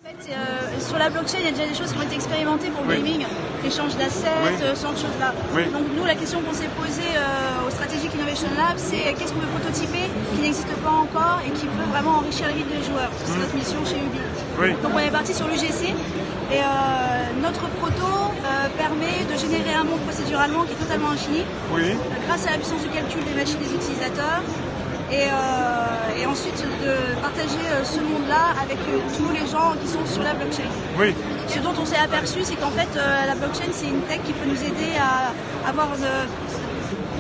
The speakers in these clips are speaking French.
fait, sur la blockchain, il y a déjà des choses qui ont été expérimentées pour le gaming, échange d'assets, ce genre de choses-là. Donc nous, la question qu'on s'est posée au Strategic Innovation Lab, c'est qu'est-ce qu'on peut prototyper qui n'existe pas encore et qui peut vraiment enrichir la vie des joueurs. C'est notre mission chez Ubi. Donc on est parti sur l'UGC et notre proto permet de générer un monde procéduralement qui est totalement infini grâce à la puissance de calcul des machines des utilisateurs. Et ensuite de partager ce monde-là avec tous les gens qui sont sur la blockchain. Ce dont on s'est aperçu, c'est qu'en fait, la blockchain, c'est une tech qui peut nous aider à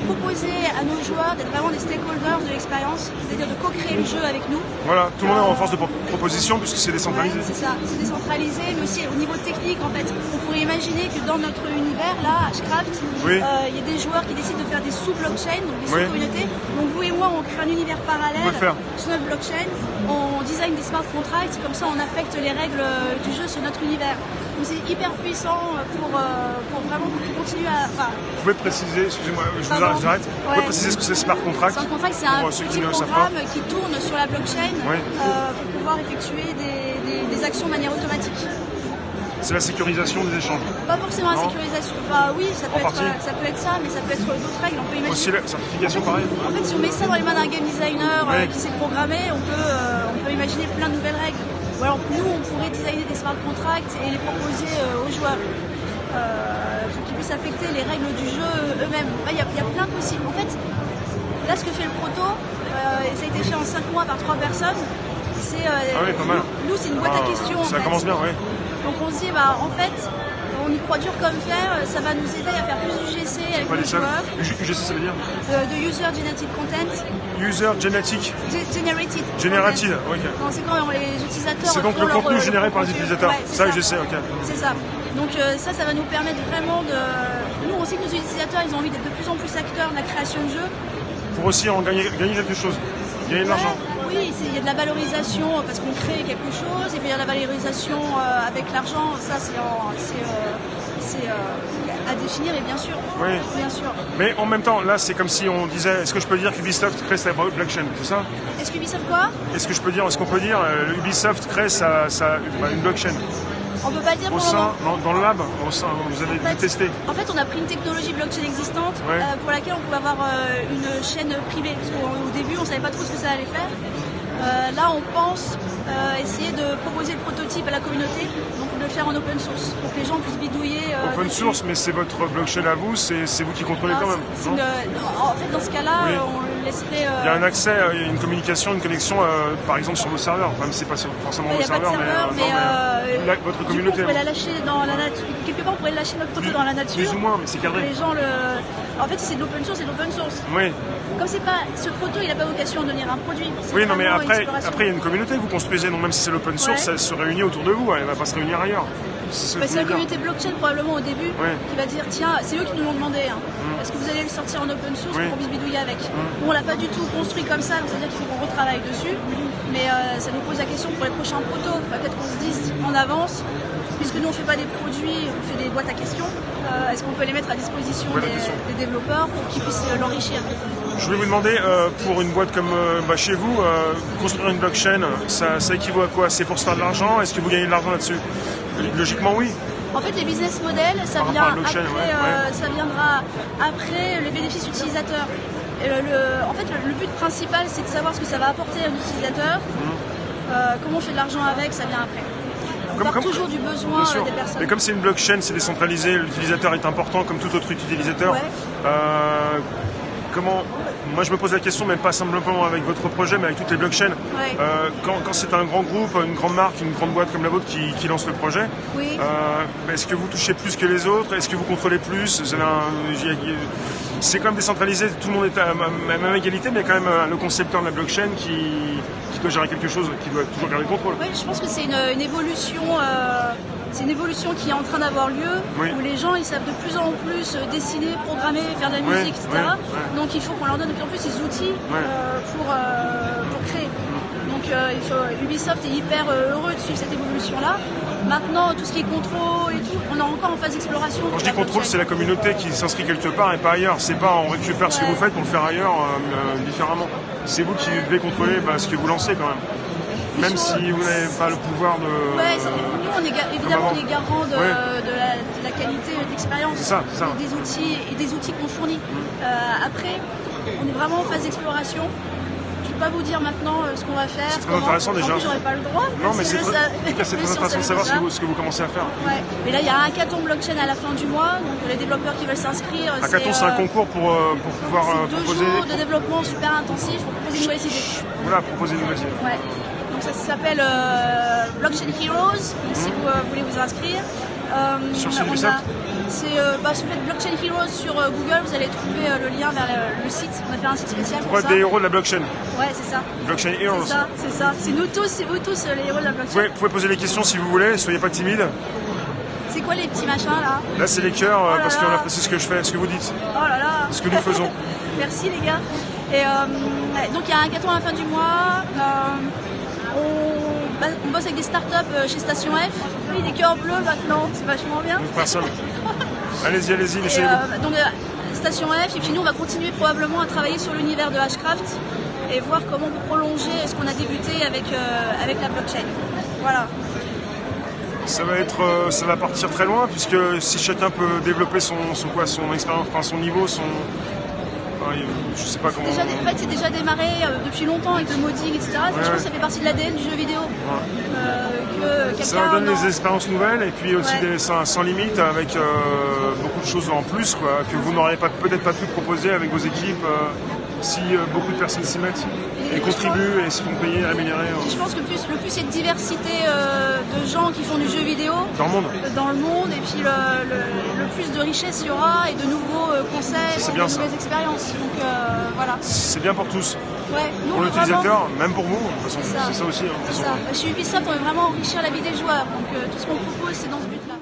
proposer à nos joueurs d'être vraiment des stakeholders de l'expérience, c'est-à-dire de co-créer le jeu avec nous. Voilà, tout le monde est en force de proposition puisque c'est décentralisé. C'est ça, c'est décentralisé, mais aussi au niveau technique, en fait, on pourrait imaginer que dans notre univers, là, Hashcraft, il y a des joueurs qui décident de faire des sous-blockchains, donc des sous-communautés. Donc vous et moi, on crée un univers parallèle sur notre blockchain, on design des smart contracts, comme ça on affecte les règles du jeu sur notre univers. Donc c'est hyper puissant pour vraiment continuer à... Vous pouvez préciser, excusez-moi, je vous arrête, vous pouvez préciser ce que c'est Smart Contract? Smart Contract, c'est un petit programme qui tourne sur la blockchain pour pouvoir effectuer des actions de manière automatique. C'est la sécurisation des échanges? Pas forcément la sécurisation, oui, ça peut être ça, mais ça peut être d'autres règles. On peut imaginer... Aussi la certification, pareil? En fait, si on met ça dans les mains d'un game designer qui sait programmer, on peut imaginer plein de nouvelles règles. Ou alors nous, on pourrait designer des smart contracts et les proposer aux joueurs pour qu'ils puissent affecter les règles du jeu eux-mêmes. Il y a plein de possibles. En fait, là, ce que fait le proto, ça a été fait en 5 mois par 3 personnes. C'est pas mal. Nous, c'est une boîte à questions. Ça commence bien, Donc on se dit, en fait, on y croit dur comme fer, ça va nous aider à faire plus d'UGC avec les joueurs. UGC, ça veut dire de User Generated Content. User Generated. Generated, ok. Non, c'est quand les utilisateurs... C'est donc le contenu généré par les utilisateurs. Ça, UGC, ok. C'est ça. Donc ça va nous permettre vraiment de... Nous, on sait que nos utilisateurs, ils ont envie d'être de plus en plus acteurs de la création de jeux. Pour aussi en gagner quelque chose, gagner de l'argent. Oui, il y a de la valorisation parce qu'on crée quelque chose, et puis il y a de la valorisation avec l'argent, ça c'est à définir, et bien sûr. Mais en même temps, là c'est comme si on disait, est-ce que je peux dire qu'Ubisoft crée sa blockchain, c'est ça? Est-ce qu'Ubisoft quoi? Est-ce qu'on peut dire Ubisoft crée une blockchain? On peut pas le dire au sein, dans le lab, vous avez dû tester. En fait, on a pris une technologie blockchain existante pour laquelle on pouvait avoir une chaîne privée. Parce qu'au début, on savait pas trop ce que ça allait faire. Là, on pense essayer de proposer le prototype à la communauté, donc de le faire en open source, pour que les gens puissent bidouiller. Open source, mais c'est votre blockchain à vous, c'est vous qui contrôlez quand même. En fait, dans ce cas-là, on laisserait... Il y a un accès, il y a une communication, une connexion, par exemple sur vos serveurs, même si c'est pas forcément vos serveurs, mais votre communauté. On pourrait la lâcher dans la nature. Quelque part, on pourrait lâcher notre proto dans la nature. Plus ou moins, mais c'est cadré. Les gens En fait, si c'est de l'open source, c'est de l'open source. Comme c'est pas... Ce proto, il n'a pas vocation à devenir un produit. Oui, non, mais après, il y a une communauté que vous construisez, donc même si c'est l'open source, elle se réunit autour de vous, elle ne va pas se réunir ailleurs. C'est la communauté blockchain probablement au début qui va dire tiens, c'est eux qui nous l'ont demandé, est-ce que vous allez le sortir en open source pour qu'on puisse bidouiller avec. Nous, on l'a pas du tout construit comme ça, donc c'est-à-dire qu'il faut qu'on retravaille dessus, mais ça nous pose la question pour les prochains protos, peut-être qu'on se dise en avance, puisque nous on fait pas des produits, on fait des boîtes à questions, est-ce qu'on peut les mettre à disposition des développeurs pour qu'ils puissent l'enrichir. Je voulais vous demander, pour une boîte comme chez vous, construire une blockchain, ça équivaut à quoi? C'est pour se faire de l'argent? Est-ce que vous gagnez de l'argent là-dessus? Logiquement, oui. En fait, les business models, ça viendra après les bénéfices utilisateurs. En fait, le but principal, c'est de savoir ce que ça va apporter à l'utilisateur. Comment on fait de l'argent avec, ça vient après. On part toujours du besoin des personnes. Mais comme c'est une blockchain, c'est décentralisé, l'utilisateur est important comme tout autre utilisateur. Moi je me pose la question, même pas simplement avec votre projet, mais avec toutes les blockchains. Quand c'est un grand groupe, une grande marque, une grande boîte comme la vôtre qui lance le projet, est-ce que vous touchez plus que les autres? Est-ce que vous contrôlez plus? C'est quand même décentralisé, tout le monde est à la même égalité, mais il y a quand même le concepteur de la blockchain qui doit gérer quelque chose, qui doit toujours garder le contrôle. Oui, je pense que c'est une évolution. C'est une évolution qui est en train d'avoir lieu, où les gens ils savent de plus en plus dessiner, programmer, faire de la musique, etc. Donc il faut qu'on leur donne de plus en plus ces outils pour créer. Donc Ubisoft est hyper heureux de suivre cette évolution-là. Maintenant, tout ce qui est contrôle et tout, on est encore en phase d'exploration. Quand je dis contrôle, c'est la communauté qui s'inscrit quelque part et pas ailleurs. C'est pas on récupère ce que vous faites pour le faire ailleurs différemment. C'est vous qui devez contrôler ce que vous lancez quand même. Même si vous n'avez pas le pouvoir de... Ouais, nous, évidemment, on est garant de la qualité d'expérience des outils qu'on fournit. Après, on est vraiment en phase d'exploration. Je ne peux pas vous dire maintenant ce qu'on va faire. C'est très intéressant déjà. J'aurais pas le droit. Non, mais c'est très intéressant de savoir ce que vous commencez à faire. Ouais. Mais là, il y a un hackathon blockchain à la fin du mois. Donc les développeurs qui veulent s'inscrire. Hackathon, c'est un concours pour pouvoir proposer... 2 jours de développement super intensif pour proposer une nouvelle idée. Voilà, proposer une nouvelle idée. Ouais. Donc ça s'appelle Blockchain Heroes. Donc si vous voulez vous inscrire. Sur ce Ubisoft, si vous faites Blockchain Heroes sur Google, vous allez trouver le lien vers le site. On a fait un site spécial pour ça. Des héros de la blockchain. Ouais, c'est ça. Blockchain Heroes. C'est ça. C'est nous tous, c'est vous tous les héros de la blockchain. Vous pouvez poser des questions si vous voulez, soyez pas timide. C'est quoi les petits machins là? Là, c'est les cœurs parce qu'on apprécie ce que je fais, ce que vous dites. Oh là là. Ce que nous faisons. Merci les gars. Et donc il y a un hackathon à la fin du mois. On bosse avec des startups chez Station F. Oui, des cœurs bleus maintenant, c'est vachement bien. Personne. Allez-y, laissez-vous. Donc Station F, et puis nous on va continuer probablement à travailler sur l'univers de Hashcraft et voir comment on peut prolonger ce qu'on a débuté avec la blockchain. Voilà. Ça va partir très loin puisque si chacun peut développer son expérience, enfin son niveau, je sais pas comment... En fait, c'est déjà démarré depuis longtemps avec le modding, etc. Je pense que ça fait partie de l'ADN du jeu vidéo. Ça donne des expériences nouvelles et puis aussi sans limite avec beaucoup de choses en plus que vous n'auriez peut-être pas pu proposer avec vos équipes si beaucoup de personnes s'y mettent et contribuent et se font payer, rémunérer. Je pense que le plus il y a de diversité de gens qui font du jeu vidéo dans le monde et puis le plus de richesse il y aura et de nouveaux concepts, de nouvelles expériences. Donc voilà. C'est bien pour tous. Ouais, pour l'utilisateur, même pour vous, de toute façon, c'est ça aussi. C'est ça. Chez Ubisoft, on veut vraiment enrichir la vie des joueurs. Donc tout ce qu'on propose, c'est dans ce but-là.